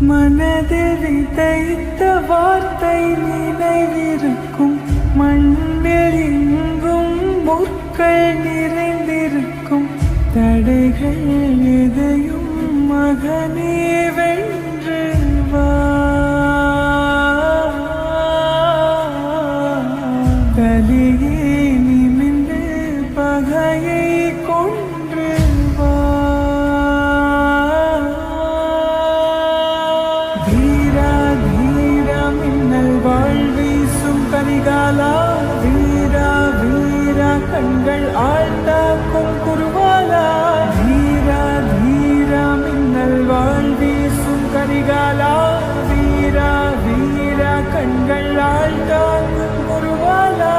மனதில் விதைத்த வார்த்தை நினைவிருக்கும். மண்ணில் எங்கும் முற்கள் நிறைந்திருக்கும். தடைகள் எதையும் மகனே வென்று வா. கலியே நிமிந்து பகையை கொன்று வா. தீரா தீரா மின்னல் வாழ்வீசும் கரிகாலா. வீரா வீரா கண்கள் ஆழ்ந்தாக்கும் குருவாலா. தீரா தீரா மின்னல் வாழ்வீசும் கரிகாலா. வீரா வீரா கண்கள் ஆழ்ந்தாக்கும் குருவாலா.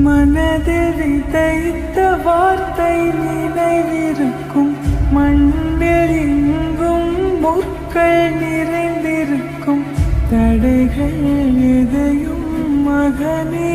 மனதில் விதைத்த வார்த்தை நினைவிருக்கும். மண்ணில் எங்கும் முற்கள் நிறைந்திருக்கும். தடைகள் எதையும் மகனே